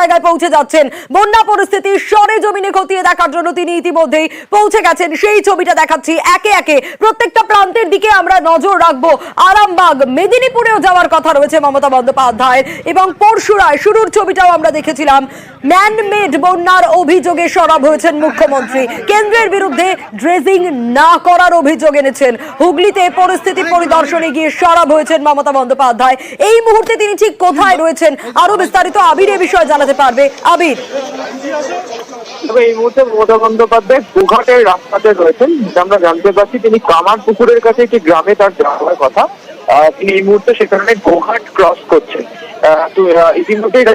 জায়গায় পৌঁছে যাচ্ছেন। বন্যা পরিস্থিতি সরেজমিনে খতিয়ে দেখার জন্য তিনি ইতিমধ্যেই পৌঁছে গেছেন। সেই ছবিটা দেখাচ্ছি একে একে। প্রত্যেকটা প্রান্তের দিকে আমরা নজর রাখবো। আরামবাগ, মেদিনীপুরেও যাওয়ার কথা রয়েছে মমতা বন্দ্যোপাধ্যায়ের, এবং পরশুরায় শুরুর ছবিটাও আমরা দেখেছিলাম। ম্যানমেড বন্যার অভিযোগে সরব হয়েছেন মুখ্যমন্ত্রী। কেন্দ্রের বিরুদ্ধে ড্রেজিং না করার অভিযোগ এনেছেন। হুগলিতে পরিস্থিতি পরিদর্শনে গিয়ে সরব হয়েছেন মমতা বন্দ্যোপাধ্যায়। এই মুহূর্তে তিনি ঠিক কোথায় রয়েছেন আরো বিস্তারিত আবির এ বিষয়ে জানাতে পারবে। আবির, এই মুহূর্তে মমতা বন্দ্যোপাধ্যায় গোঘাটের রাস্তাতে রয়েছেন। আমরা জানতে পারছি তিনি কামার পুকুরের কাছে একটি গ্রামে তার যাওয়ার কথা। তিনি এই মুহূর্তে সেখানে গোঘাট ক্রস করছেন। তো ইতিমধ্যেই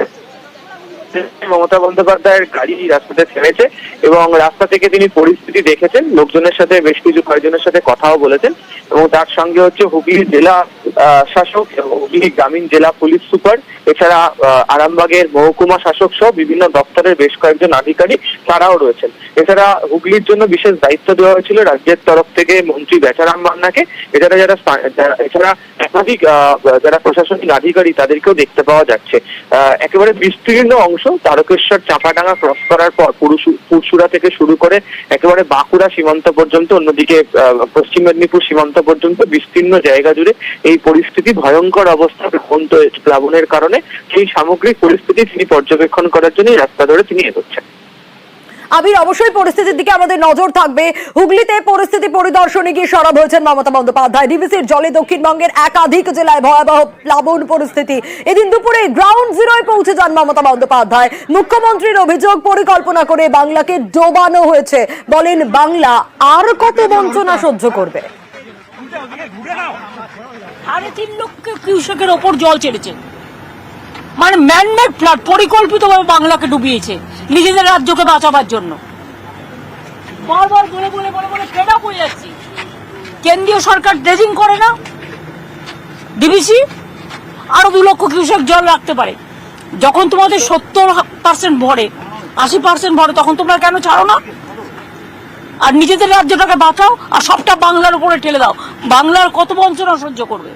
মমতা বন্দ্যোপাধ্যায়ের গাড়ি রাস্তাতে থেমেছে এবং রাস্তা থেকে তিনি পরিস্থিতি দেখেছেন। লোকজনের সাথে বেশ কিছু কয়েকজনের সাথে কথাও বলেছেন এবং তার সঙ্গে হচ্ছে হুগলি জেলা শাসক, হুগলি গ্রামীণ জেলা পুলিশ সুপার, এছাড়া আরামবাগের মহকুমা শাসক সহ বিভিন্ন দপ্তরের বেশ কয়েকজন আধিকারিক তারাও রয়েছেন। এছাড়া হুগলির জন্য বিশেষ দায়িত্ব দেওয়া হয়েছিল রাজ্যের তরফ থেকে মন্ত্রী বেচারাম মান্নাকে। এছাড়া এছাড়া একাধিক যারা প্রশাসনিক আধিকারিক তাদেরকেও দেখতে পাওয়া যাচ্ছে। একেবারে বিস্তীর্ণ অংশ তারকেশ্বর চাপাডাঙ্গা ক্রস করার পর পুরসুরা থেকে শুরু করে একেবারে বাঁকুড়া সীমান্ত পর্যন্ত, অন্যদিকে পশ্চিম মেদিনীপুর সীমান্ত পর্যন্ত বিস্তীর্ণ জায়গা জুড়ে এই পরিস্থিতি ভয়ঙ্কর অবস্থা প্লাবনের কারণে সেই সামগ্রিক পরিস্থিতি তিনি পর্যবেক্ষণ করার জন্য রাস্তা ধরে তিনি এগোচ্ছেন। আবির, অবশ্যই পরিস্থিতির দিকে আমাদের নজর থাকবে। হুগলিতে পরিস্থিতি পরিদর্শনে গিয়ে সরব হয়েছেন মমতা বন্দ্যোপাধ্যায়। ডিভিসির জলে দক্ষিণবঙ্গের একাধিক জেলায় ভয়াবহ প্লাবন পরিস্থিতি। এদিন দুপুরে গ্রাউন্ড জিরোয় পৌঁছে যান মমতা বন্দ্যোপাধ্যায়। মুখ্যমন্ত্রীর অভিযোগ, পরিকল্পনা করে বাংলাকে ডোবানো হয়েছে। বলেন, বাংলা আর কত বঞ্চনা সহ্য করবে? 3.5 লক্ষ কিউসেকের ওপর জল ছেড়েছে, মানে ম্যানমেড ফ্লাড, পরিকল্পিতভাবে বাংলাকে ডুবিয়েছে নিজেদের রাজ্যকে বাঁচাবার জন্য। বারবার বলে বলে বলে বলে ফেড আপ হয়ে যাচ্ছি। কেন্দ্রীয় সরকার ড্রেজিং করে না, ডিবিসি আরো 2 লক্ষ কিউসেক জল রাখতে পারে। যখন তোমাদের 70% ভরে, 80% ভরে, তখন তোমরা কেন ছাড়ো না? আর নিজেদের রাজ্যটাকে বাঁচাও আর সবটা বাংলার উপরে ঠেলে দাও। বাংলার কত বঞ্চনা সহ্য করবে?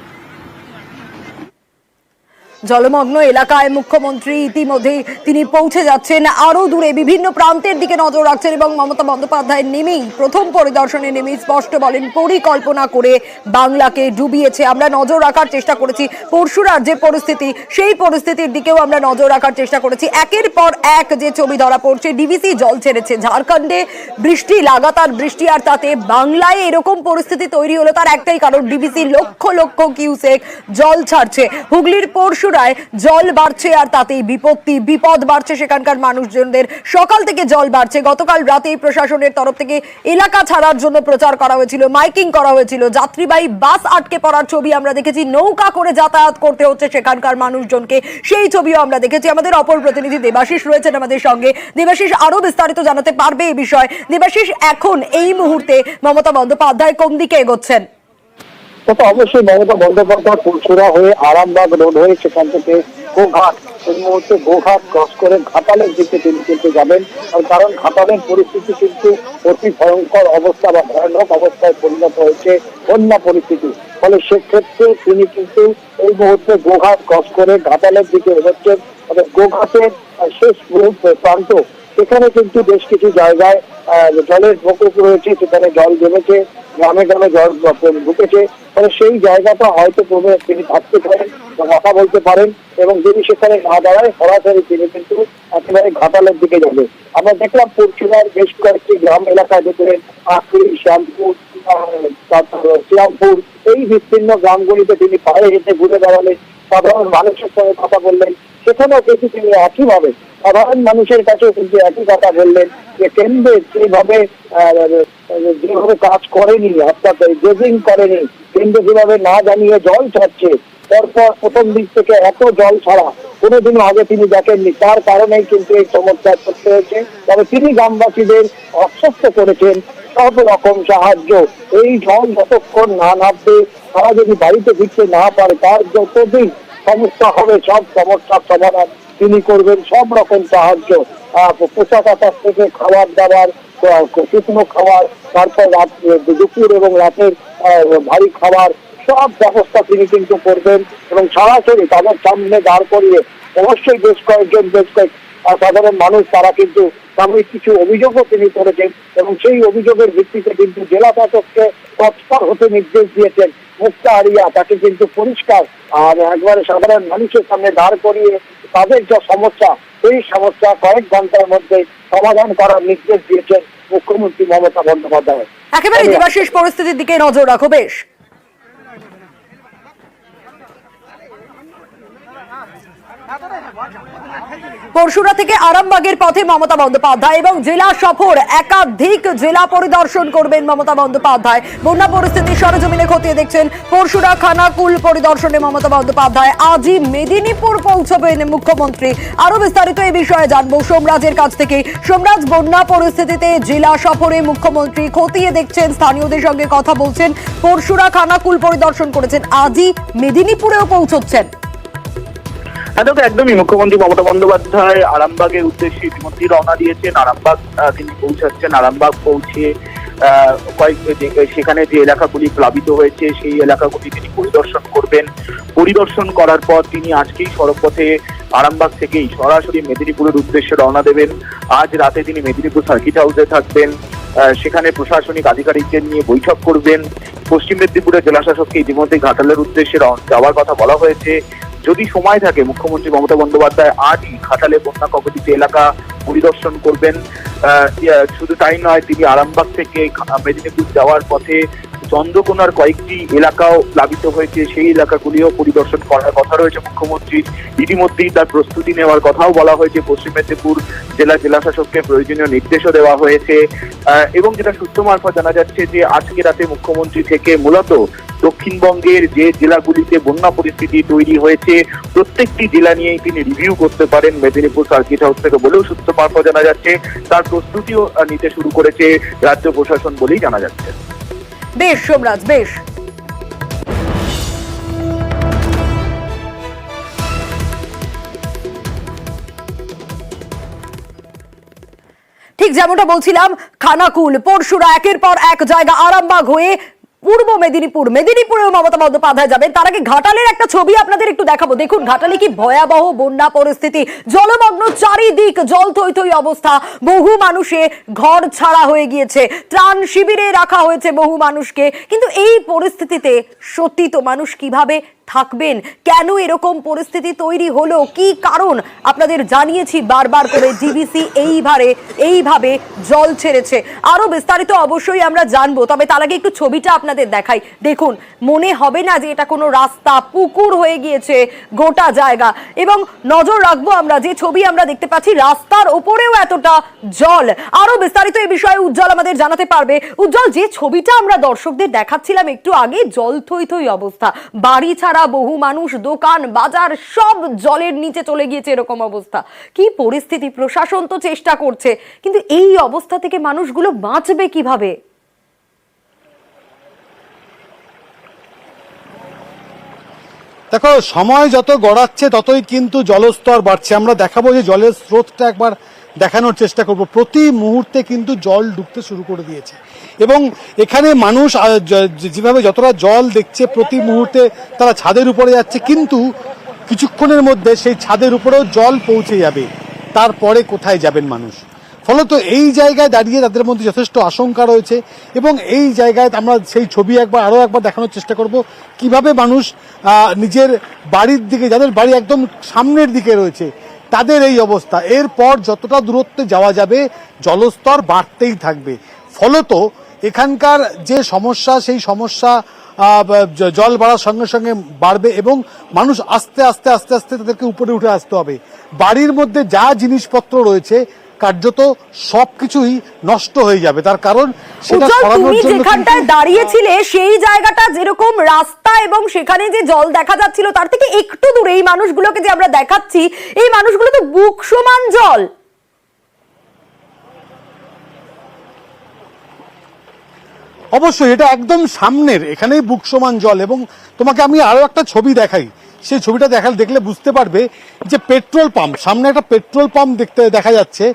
জলমগ্ন এলাকায় মুখ্যমন্ত্রী ইতিমধ্যেই তিনি পৌঁছে যাচ্ছেন। আরো দূরে বিভিন্ন প্রান্তের দিকে নজর রাখছেন এবং মমতা বন্দ্যোপাধ্যায় নেমেই প্রথম পরিদর্শনে নেমেই স্পষ্ট বলেন, পরিকল্পনা করে বাংলাকে ডুবিয়েছে। আমরা নজর রাখার চেষ্টা করেছি পরশুরার যে পরিস্থিতি, সেই পরিস্থিতির দিকেও আমরা নজর রাখার চেষ্টা করেছি। একের পর এক যে ছবি ধরা পড়ছে, ডিভিসি জল ছেড়েছে, ঝাড়খণ্ডে বৃষ্টি, লাগাতার বৃষ্টি, আর তাতে বাংলায় এরকম পরিস্থিতি তৈরি হলো তার একটাই কারণ, ডিভিসি লক্ষ লক্ষ কিউসেক জল ছাড়ছে। হুগলির পরশু জল বাড়ছে আর তাতেই বিপদ বাড়ছে সেখানকার মানুষজনদের। সকাল থেকে জল বাড়ছে। গতকাল রাতেই প্রশাসনের তরফ থেকে এলাকা ছাড়ার জন্য প্রচার করা হয়েছিল, মাইকিং করা হয়েছিল। যাত্রীবাহী বাস আটকে পড়ার ছবি আমরা দেখেছি, নৌকা করে যাতায়াত করতে হচ্ছে সেখানকার মানুষজনকে, সেই ছবিও আমরা দেখেছি। আমাদের অপর প্রতিনিধি দেবাশিস রয়েছেন আমাদের সঙ্গে। দেবাশিস, আরো বিস্তারিত জানাতে পারবে এই বিষয়। দেবাশিস, এখন এই মুহূর্তে মমতা বন্দ্যোপাধ্যায় কোন দিকে এগোচ্ছেন? অবশ্যই মমতা বন্দ্যোপাধ্যায় পুরসুরা হয়ে আরামবাগ রোড হয়ে সেখান থেকে গোঘাট, এই মুহূর্তে গোঘাট ক্রস করে ঘাটালের দিকে তিনি কিন্তু যাবেন। কারণ ঘাটালের পরিস্থিতি কিন্তু অতি ভয়ঙ্কর অবস্থা বা ভয়ানক অবস্থায় পরিণত হয়েছে বন্যা পরিস্থিতি। ফলে সেক্ষেত্রে তিনি কিন্তু এই মুহূর্তে গোঘাট ক্রস করে ঘাটালের দিকে এগোচ্ছেন। তবে গোঘাটের শেষ প্রান্ত, সেখানে কিন্তু বেশ কিছু জায়গায় জলের প্রকোপ রয়েছে, সেখানে জল জমেছে, গ্রামে গ্রামে জল ঢুকেছে। ফলে সেই জায়গাটা হয়তো তিনি থাকতে পারেন বা কথা বলতে পারেন, এবং যদি সেখানে না দাঁড়ায় সরাসরি তিনি কিন্তু একেবারে ঘাটালের দিকে যাবে। আমরা দেখলাম পরশুরার বেশ কয়েকটি গ্রাম এলাকায় দেখলেন, আখরি, শ্যামপুর, শ্রীরামপুর, এই বিস্তীর্ণ গ্রামগুলিতে তিনি পায়ে হেঁটে ঘুরে বেড়ালেন, সাধারণ মানুষের সঙ্গে কথা বললেন। সেখানেও কিন্তু তিনি একইভাবে সাধারণ মানুষের কাছেও কিন্তু একই কথা বললেন যে কেন্দ্রের যেভাবে কাজ করেনি, অর্থাৎ ড্রেজিং করেনি, কেন্দ্র যেভাবে না জানিয়ে জল ছাড়ছে, পরপর প্রথম দিক থেকে এত জল ছাড়া কোনোদিনও আগে তিনি দেখেননি। তার কারণেই কিন্তু এই চমৎকার করতে হয়েছে। তবে তিনি গ্রামবাসীদের আশ্বস্ত করেছেন সব রকম সাহায্য। এই জল যতক্ষণ না নামবে, তারা যদি বাড়িতে ফিরতে না পারে, তার যতদিন সমস্যা হবে সব সমস্যার সমাধান তিনি করবেন। সব রকম সাহায্য, পোশাক আশাক থেকে খাবার দাবার, শুকনো খাবার, তারপর দুপুর এবং রাতের ভারী খাবার, সব ব্যবস্থা তিনি কিন্তু করবেন। এবং সরাসরি তাদের সামনে দাঁড় করিয়ে অবশ্যই বেশ কয়েক সাধারণ মানুষ তারা কিন্তু সাময়িক কিছু অভিযোগও তিনি করেছেন এবং সেই অভিযোগের ভিত্তিতে কিন্তু জেলা শাসককে তৎপর হতে নির্দেশ দিয়েছেন। মুক্তা আরিয়া তাকে কিন্তু পরিষ্কার আর একবারে সাধারণ মানুষের সামনে দাঁড় করিয়ে তাদের যা সমস্যা সেই সমস্যা কয়েক ঘন্টার মধ্যে সমাধান করার নির্দেশ দিয়েছেন মুখ্যমন্ত্রী মমতা বন্দ্যোপাধ্যায়। একেবারে দেবাশিস পরিস্থিতির দিকে নজর রাখো বেশ। পরশুরা থেকে আরামবাগের পথে মমতা বন্দ্যোপাধ্যায় এবং জেলা সফর, একাধিক জেলা পরিদর্শন করবেন মমতা বন্দ্যোপাধ্যায়। বন্যা পরিস্থিতি সরেজমিনে খতিয়ে দেখছেন। পরশুরা খানাকুল পরিদর্শনে মমতা বন্দ্যোপাধ্যায়। আজই মেদিনীপুর পৌঁছবেন মুখ্যমন্ত্রী। আরো বিস্তারিত এই বিষয়ে জানবো সোমরাজের কাছ থেকে। সোমরাজ, বন্যা পরিস্থিতিতে জেলা সফরে মুখ্যমন্ত্রী খতিয়ে দেখছেন, স্থানীয়দের সঙ্গে কথা বলছেন, পরশুরা খানাকুল পরিদর্শন করেছেন, আজই মেদিনীপুরেও পৌঁছচ্ছেন। দেখো, একদমই মুখ্যমন্ত্রী মমতা বন্দ্যোপাধ্যায় আরামবাগের উদ্দেশ্যে ইতিমধ্যে রওনা দিয়েছেন। আরামবাগ তিনি পৌঁছাচ্ছেন। আরামবাগ পৌঁছে সেখানে যে এলাকাগুলি প্লাবিত হয়েছে সেই এলাকাগুলি তিনি পরিদর্শন করবেন। পরিদর্শন করার পর তিনি আজকেই সড়কপথে আরামবাগ থেকেই সরাসরি মেদিনীপুরের উদ্দেশ্যে রওনা দেবেন। আজ রাতে তিনি মেদিনীপুর সার্কিট হাউসে থাকবেন, সেখানে প্রশাসনিক আধিকারিকদের নিয়ে বৈঠক করবেন। পশ্চিম মেদিনীপুরের জেলাশাসককে ইতিমধ্যে ঘাটালের উদ্দেশ্যে যাওয়ার কথা বলা হয়েছে। যদি সময় থাকে মুখ্যমন্ত্রী মমতা বন্দ্যোপাধ্যায় আজই ঘাটালে বন্যা কবলিত এলাকা পরিদর্শন করবেন। শুধু তাই নয়, তিনি আরামবাগ থেকে মেদিনীপুর যাওয়ার পথে চন্দ্রকোনার কয়েকটি এলাকাও প্লাবিত হয়েছে, সেই এলাকাগুলিও পরিদর্শন করার কথা রয়েছে মুখ্যমন্ত্রীর। ইতিমধ্যেই তার প্রস্তুতি নেওয়ার কথাও বলা হয়েছে। পশ্চিম মেদিনীপুর জেলাশাসককে প্রয়োজনীয় নির্দেশও দেওয়া হয়েছে এবং যেটা সূত্র মারফত জানা যাচ্ছে যে আজকে রাতে মুখ্যমন্ত্রী থেকে মূলত দক্ষিণবঙ্গের যে জেলাগুলিতে বন্যা পরিস্থিতি তৈরি হয়েছে প্রত্যেকটি জেলা নিয়েই তিনি রিভিউ করতে পারেন মেদিনীপুর সার্কিট হাউস থেকে বলেও সূত্র মারফত জানা যাচ্ছে। তার প্রস্তুতিও নিতে শুরু করেছে রাজ্য প্রশাসন বলেই জানা যাচ্ছে। বেশ সোমরাজ, বেশ। ঠিক যেমনটা বলছিলাম, খানাকুল, পরশুরা, একের পর এক জায়গা, আরামবাগ হয়ে পূর্ব মেদিনীপুরেও মমতা বন্দ্যোপাধ্যায় যাবেন। তার আগে ঘাটালের একটা ছবি আপনাদের একটু দেখাবো। দেখুন ঘাটালে কি ভয়াবহ বন্যা পরিস্থিতি, জলমগ্ন চারিদিক, জল থই থই অবস্থা, বহু মানুষে ঘর ছাড়া হয়ে গিয়েছে, ত্রাণ শিবিরে রাখা হয়েছে বহু মানুষকে। কিন্তু এই পরিস্থিতিতে সত্যি তো মানুষ কিভাবে থাকবেন? কেন এরকম পরিস্থিতি তৈরি হলো? কি কারণ আপনাদের জানিয়েছি বারবার করে। ডিবিসি এইভাবে জল ছেড়েছে। আরো বিস্তারিত অবশ্যই আমরা জানবো, তবে তার আগে একটু ছবিটা আপনাদের দেখাই। দেখুন, মনে হবে না যে এটা কোনো রাস্তা, পুকুর হয়ে গিয়েছে গোটা জায়গা। এবং নজর রাখবো আমরা, যে ছবি আমরা দেখতে পাচ্ছি রাস্তার ওপরেও এতটা জল। আরো বিস্তারিত এই বিষয়ে উজ্জ্বল আমাদের জানাতে পারবে। উজ্জ্বল, যে ছবিটা আমরা দর্শকদের দেখাচ্ছিলাম একটু আগে, জল থই থই অবস্থা, বাড়ি ছাড়া বহু মানুষ, দোকান বাজার সব জলের নিচে চলে গিয়েছে, এরকম অবস্থা। কি পরিস্থিতি! প্রশাসন তো চেষ্টা করছে, কিন্তু এই অবস্থা থেকে মানুষগুলো বাঁচবে কিভাবে? দেখো, সময় যত গড়াচ্ছে ততই কিন্তু জলস্তর বাড়ছে। আমরা দেখাবো যে জলের স্রোতটা একবার দেখানোর চেষ্টা করব। প্রতি মুহূর্তে কিন্তু জল ঢুকতে শুরু করে দিয়েছে এবং এখানে মানুষ যেভাবে যতটা জল দেখছে প্রতি মুহূর্তে তারা ছাদের উপরে যাচ্ছে, কিন্তু কিছুক্ষণের মধ্যে সেই ছাদের উপরেও জল পৌঁছে যাবে। তারপরে কোথায় যাবেন মানুষ? ফলত এই জায়গায় দাঁড়িয়ে তাদের মধ্যে যথেষ্ট আশঙ্কা রয়েছে এবং এই জায়গায় আমরা সেই ছবি আরও একবার দেখানোর চেষ্টা করব কিভাবে মানুষ নিজের বাড়ির দিকে, যাদের বাড়ি একদম সামনের দিকে রয়েছে, তাদের এই অবস্থা। এরপর যতটা দূরত্বে যাওয়া যাবে জলস্তর বাড়তেই থাকবে। ফলত এখানকার যে সমস্যা, সেই সমস্যা জল বাড়ার সঙ্গে সঙ্গে বাড়বে এবং মানুষ আস্তে আস্তে আস্তে আস্তে তাদেরকে উপরে উঠে আসতে হবে। বাড়ির মধ্যে যা জিনিসপত্র রয়েছে কার্যত সবকিছুই নষ্ট হয়ে যাবে। তার কারণ সেটা তুমি যেখানটায় দাঁড়িয়েছিলে সেই জায়গাটা যেরকম রাস্তা এবং সেখানে যে জল দেখা যাচ্ছিল তার থেকে একটু দূরে এই মানুষগুলোকে যে আমরা দেখাচ্ছি, এই মানুষগুলো তো বুক সমান জল। অবশ্যই এটা একদম সামনের, এখানেই বুক সমান জল। এবং তোমাকে আমি আরো একটা ছবি দেখাই, সেই ছবিটা দেখলে বুঝতে পারবে যে পেট্রোল পাম্প, সামনে একটা পেট্রোল পাম্প দেখা যাচ্ছে,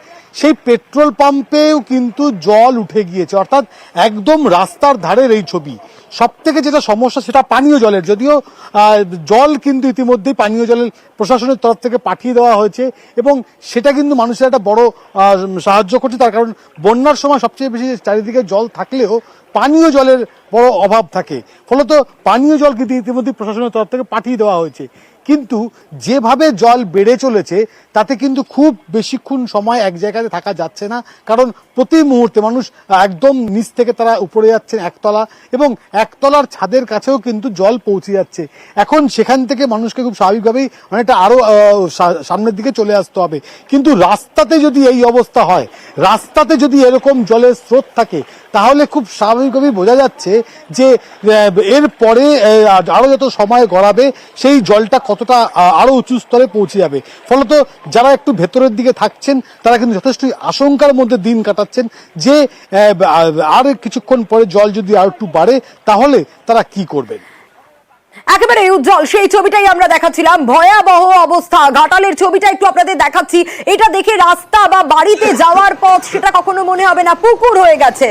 সেই পেট্রোল পাম্পেও কিন্তু জল উঠে গিয়েছে। অর্থাৎ একদম রাস্তার ধারের এই ছবি, সব থেকে যেটা সমস্যা সেটা পানীয় জলের, যদিও জল কিন্তু ইতিমধ্যেই পানীয় জলের প্রশাসনের তরফ থেকে পাঠিয়ে দেওয়া হয়েছে এবং সেটা কিন্তু মানুষের একটা বড় সাহায্য করছে। তার কারণ বন্যার সময় সবচেয়ে বেশি চারিদিকে জল থাকলেও পানীয় জলের বড় অভাব থাকে, ফলত পানীয় জল কিন্তু ইতিমধ্যে প্রশাসনের তরফ থেকে পাঠিয়ে দেওয়া হয়েছে। কিন্তু যেভাবে জল বেড়ে চলেছে তাতে কিন্তু খুব বেশিক্ষণ সময় এক জায়গাতে থাকা যাচ্ছে না, কারণ প্রতি মুহূর্তে মানুষ একদম নিচ থেকে তারা উপরে যাচ্ছেন একতলা, এবং একতলার ছাদের কাছেও কিন্তু জল পৌঁছে যাচ্ছে। এখন সেখান থেকে মানুষকে খুব স্বাভাবিকভাবেই অনেকটা আরো সামনের দিকে চলে আসতে হবে। কিন্তু রাস্তাতে যদি এই অবস্থা হয়, রাস্তাতে যদি এরকম জলের স্রোত থাকে, তাহলে খুব স্বাভাবিকভাবেই বোঝা যাচ্ছে যে এর পরে আরো যত সময় গড়াবে সেই জলটা কতটা আরো উঁচু স্তরে পৌঁছে যাবে। ফলত যারা একটু ভেতরের দিকে থাকছেন তারা কিন্তু যথেষ্টই আশঙ্কার মধ্যে দিন কাটাচ্ছেন যে আর কিছুক্ষণ পরে জল যদি আর একটু বাড়ে তাহলে তারা কি করবেন। একেবারে উজ্জ্বল সেই ছবিটাই আমরা দেখাচ্ছিলাম, ভয়াবহ অবস্থা। ঘাটালের ছবিটা একটু আপনাদের দেখাচ্ছি। এটা দেখে রাস্তা বা বাড়িতে যাওয়ার পথ সেটা কখনো মনে হবে না পুকুর হয়ে গেছে।